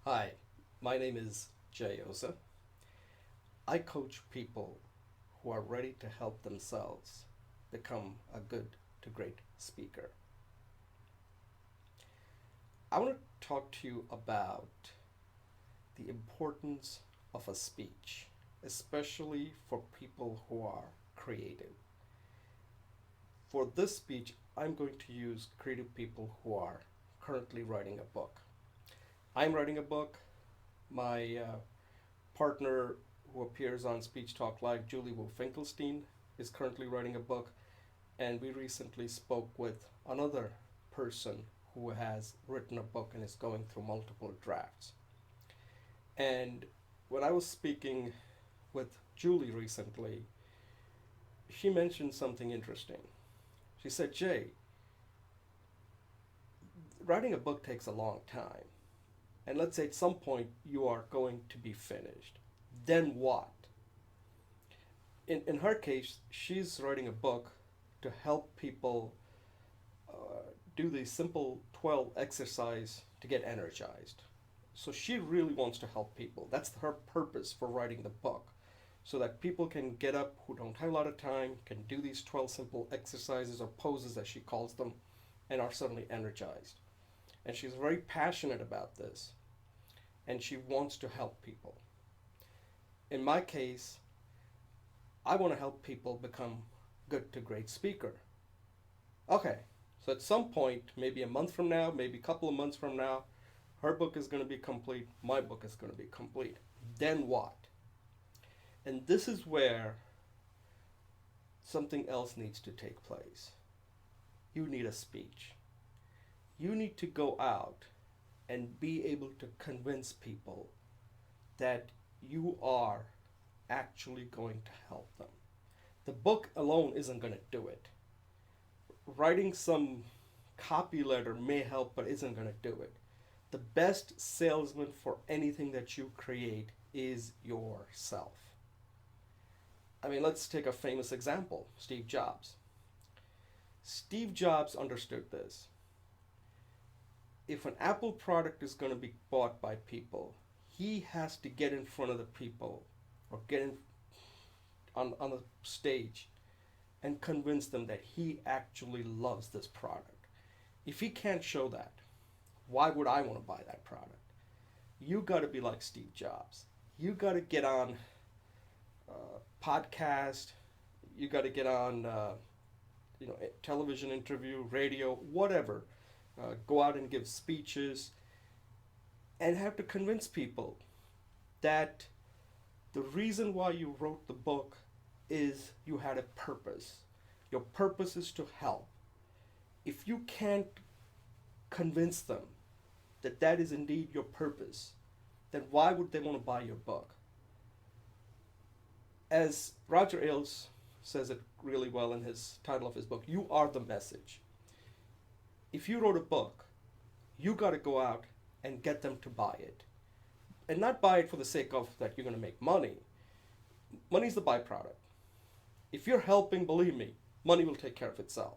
Hi, my name is Jay Oza. I coach people who are ready to help themselves become a good to great speaker. I want to talk to you about the importance of a speech, especially for people who are creative. For this speech, I'm going to use creative people who are currently writing a book. I'm writing a book. My partner who appears on Speech Talk Live, Julie Wu Finkelstein, is currently writing a book, and we recently spoke with another person who has written a book and is going through multiple drafts. And when I was speaking with Julie recently, she mentioned something interesting. She said, Jay, writing a book takes a long time. And let's say at some point you are going to be finished. Then what? In her case, she's writing a book to help people do the simple 12 exercise to get energized. So she really wants to help people. That's her purpose for writing the book. So that people can get up who don't have a lot of time, can do these 12 simple exercises or poses as she calls them, and are suddenly energized. And she's very passionate about this. And she wants to help people. In my case, I want to help people become good to great speaker. Okay, so at some point, maybe a month from now, maybe a couple of months from now, her book is going to be complete, my book is going to be complete. Then what? And this is where something else needs to take place. You need a speech. You need to go out and be able to convince people that you are actually going to help them. The book alone isn't going to do it. Writing some copy letter may help, but isn't going to do it. The best salesman for anything that you create is yourself. I mean, let's take a famous example, Steve Jobs. Steve Jobs understood this. If an Apple product is going to be bought by people, he has to get in front of the people or get in on the stage and convince them that he actually loves this product. If he can't show that, why would I want to buy that product? You got to be like Steve Jobs. You got to get on podcast. You got to get on television interview, radio, whatever. Go out and give speeches and have to convince people that the reason why you wrote the book is you had a purpose. Your purpose is to help. If you can't convince them that that is indeed your purpose, then why would they want to buy your book? As Roger Ailes says it really well in his title of his book, you are the message. If you wrote a book, you got to go out and get them to buy it. And not buy it for the sake of that you're going to make money. Money's the byproduct. If you're helping, believe me, money will take care of itself.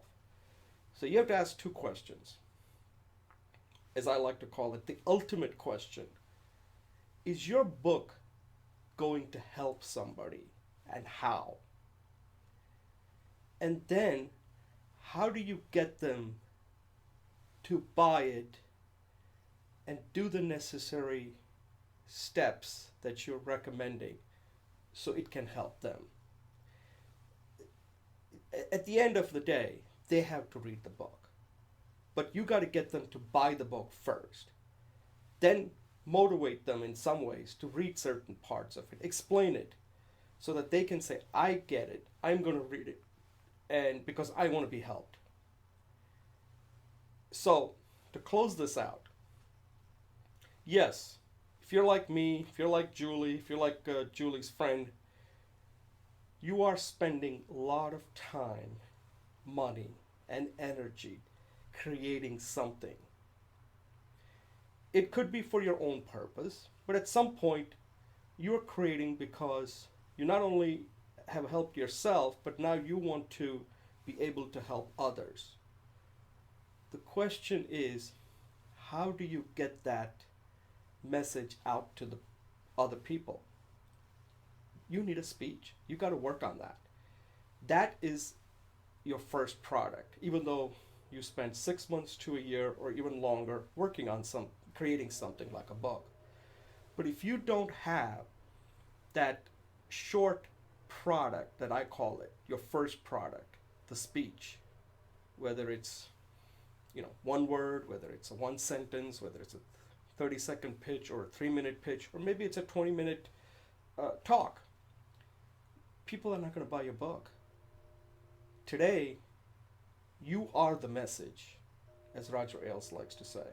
So you have to ask two questions. As I like to call it, the ultimate question. Is your book going to help somebody, and how? And then, how do you get them to buy it and do the necessary steps that you're recommending so it can help them? At the end of the day, they have to read the book. But you got to get them to buy the book first. Then motivate them in some ways to read certain parts of it, explain it, so that they can say, I get it, I'm going to read it, and because I want to be helped. So, to close this out, yes, if you're like me, if you're like Julie, if you're like Julie's friend, you are spending a lot of time, money, and energy creating something. It could be for your own purpose, but at some point, you're creating because you not only have helped yourself, but now you want to be able to help others. The question is, how do you get that message out to the other people. You need a speech. You got to work on that. That is your first product, even though you spent 6 months to a year or even longer working on creating something like a book. But if you don't have that short product that I call it, your first product, the speech, whether it's one word, whether it's a one sentence, whether it's a 30-second pitch or a 3-minute pitch, or maybe it's a 20-minute talk, people are not going to buy your book. Today, you are the message, as Roger Ailes likes to say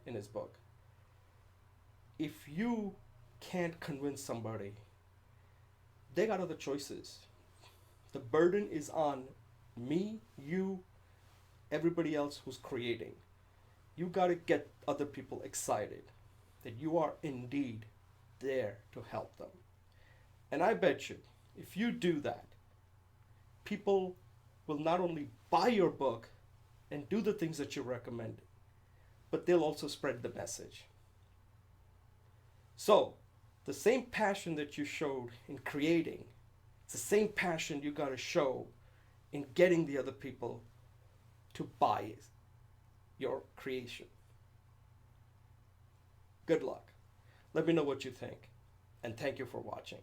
in his book. If you can't convince somebody, they got other choices. The burden is on me, you, everybody else who's creating. You got to get other people excited that you are indeed there to help them. And I bet you, if you do that, people will not only buy your book and do the things that you recommend, but they'll also spread the message. So, the same passion that you showed in creating, it's the same passion you got to show in getting the other people to buy your creation. Good luck. Let me know what you think, and thank you for watching.